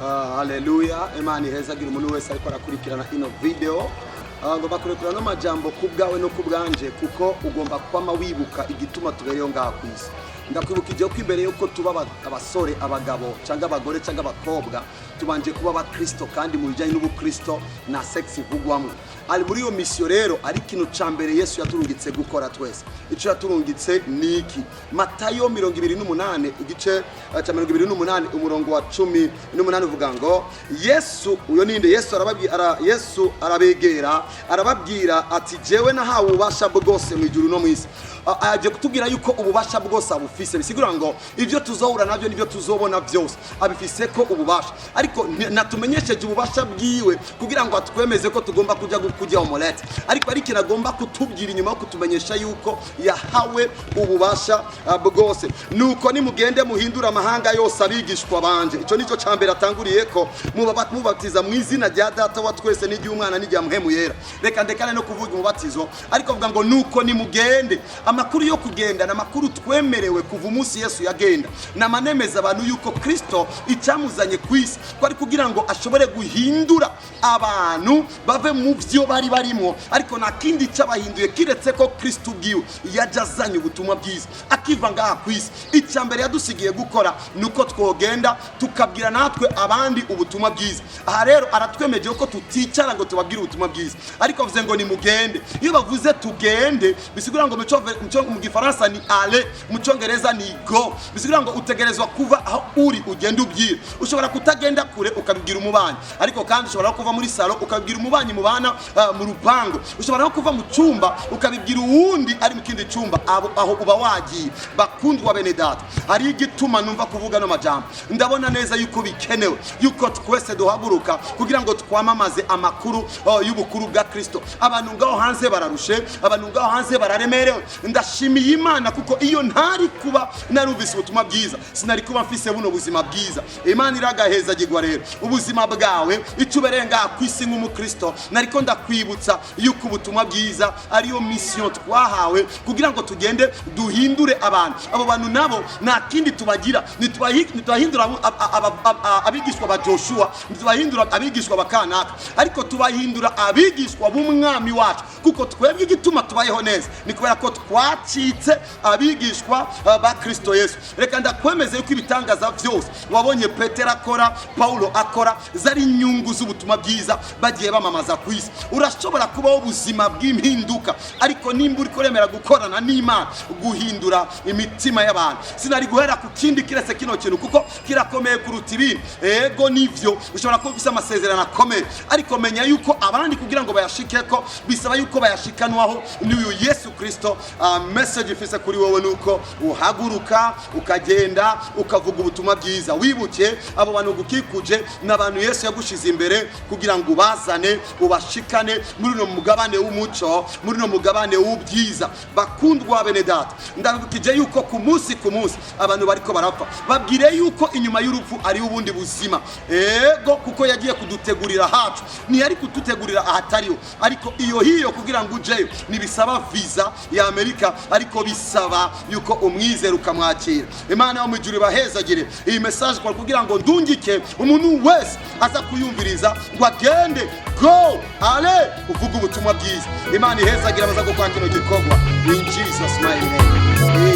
Haleluya. Imana ihezagira umuntu wese ariko arakurikirana ino video. Ngomba kurekurana n'amajambo kubwawe no kubwanje kuko ugomba kwama wibuka igituma tubereyo ngaha kwisi. Ndakwibukije ko imbere yuko tuba abasore, abagabo cyangwa abagore cyangwa abakobwa, tubanje kuba abakristo kandi mu bijyanye n'ubukristo na sex ivugwamo. Ari muri iyo mission rero ari kintu cambere Yesu yaturungitse gukora twese. Ico yaturungitse niki? Matayo 28 igice cya 28 umurongo wa 18 uvuga ngo Yesu uyo ninde? Yesu arabegera arababwira ati jewe nahawe ububasha bwose mu ijuru no mu isi. Aje kutubwira yuko ububasha bwose abufise, bisigura ngo ivyo tuzohura navyo nivyo tuzobona byose abifise ko ububasha, ariko natumenyesheje ububasha bwiwe kugira ngo atwemeze ko tugomba kujya omolete, ariko ari kinagomba kutubwira inyuma kutumenyesha yuko yahawe ububasha bwose. Nuko nimugende muhindura amahanga yose abigishwa banje. Ico nico cambere atanguriye ko mubatiza mu izina rya Data wa twese n'iry'Umwana n'irya Mpemu Yera. Reka ndekane no kuvuga umubatizo, ariko avuga ngo nuko nimugende. Amakuru yo kugenda na makuru twemerewe kuva umunsi Yesu yagenda, na manemeza abantu yuko Kristo icyamuzanye kwisi ko ari kugira ngo ashobore guhindura abantu bave mu byo bari barimo, ariko nta kindi cyabahinduye kiretse ko Kristo ubwiwe yajazanye ubutumwa bwiza akiva ngaha kwisi. Icyambere yadusigiye gukora nuko twogenda tukabwira natwe abandi ubutumwa bwiza. Aha rero aratwemeje ko tuticara ngo tubabwire ubutumwa bwiza, ariko avuze ngo nimugende. Iyo bavuze tugende bisigura ngo mu Gifaransa ni aller, mu Cyongereza ni go. Bisigura ngo utegerezwa kuva aho uri ugenda ubwira. Ushobora kutagenda kure ukabibwira umubanyi, ariko kandi ushobora kuva muri salo ukabibwira umubanyi mubana mu rupango. Ushobora no kuva mu cyumba ukabibwira uwundi ari mu kindi cyumba aho uba wagiye. Bakundwa bene data, hari igituma numva kuvuga no majambo. Ndabona neza yuko bikenewe yuko twese duhaguruka kugira ngo twamamaze amakuru y'ubukuru bwa Kristo. Abantu ngaho hanze bararushe, abantu ngaho hanze bararemerewe. Ndashimiye Imana kuko iyo ntari kuba narumvise ubutumwa bwiza sinari kuba mfise buno buzima bwiza. Imana iragaheza gigwa rero ubuzima bwawe icuberenga kwisi nk'umukristo. Nariko ndakwibutsa yuko ubutumwa bwiza ariyo mission twahawe kugira ngo tugende duhindure abantu. Abo bantu nabo nta kindi tubagira, nitubahindura abigishwa ba Joshua, nitubahindura abigishwa bakanaka, ariko tubahindura abigishwa b'umwami wacu, kuko twebwe igituma tubayeho neza ni kubera ko twacitse abigishwa ba Kristo Yesu. Reka ndakwemeze yuko ibitangaza byose wabonye Petero akora, Paulo akora, zari inyungu z'ubutumwa bwiza bagiye bamamaza kwisi. Urashobora kubaho ubuzima bw'impinduka, ariko nimba uri kuremera gukorana n'Imana guhindura imitima y'abantu, sinari guhera ku kindi kiretse kino kintu kuko kirakomeye kuruta ibindi. Ego nivyo ushobora kuba ufise amasezerano akomeye, ariko menya yuko abandi kugira ngo bayashikeko bisaba yuko bayashikanwaho n'uyu Yesu Kristo. Message ifise kuri wowe nuko uhaguruka ukagenda ukavuga ubutumwa bwiza. Wibuke abo bantu gukikuje n'abantu Yesu yagushize imbere kugira ngo ubazane ubashikane muri no mugabane w'umuco, muri no mugabane w'ubwiza. Bakundwa bene data, ndabukije yuko ku munsi abantu bariko barapfa. Babwire yuko inyuma y'urupfu ari ubundi buzima. Ego kuko yagiye kudutegurira hacu, ni ari kudutegurira ahatariho, ariko hiyo kugira ngo ujeyo nibisaba visa ya Amerika, ariko bisaba yuko umwizera ukamwakira. Imana yo mu ijuru bahezagire iyi message kwa kugira ngo ndungike umuntu wese aza kuyumviriza ngo agende go ale uvuga ubutumwa bwiza. Imana ihezagire abaza gukwakira igikorwa in Jesus mighty name.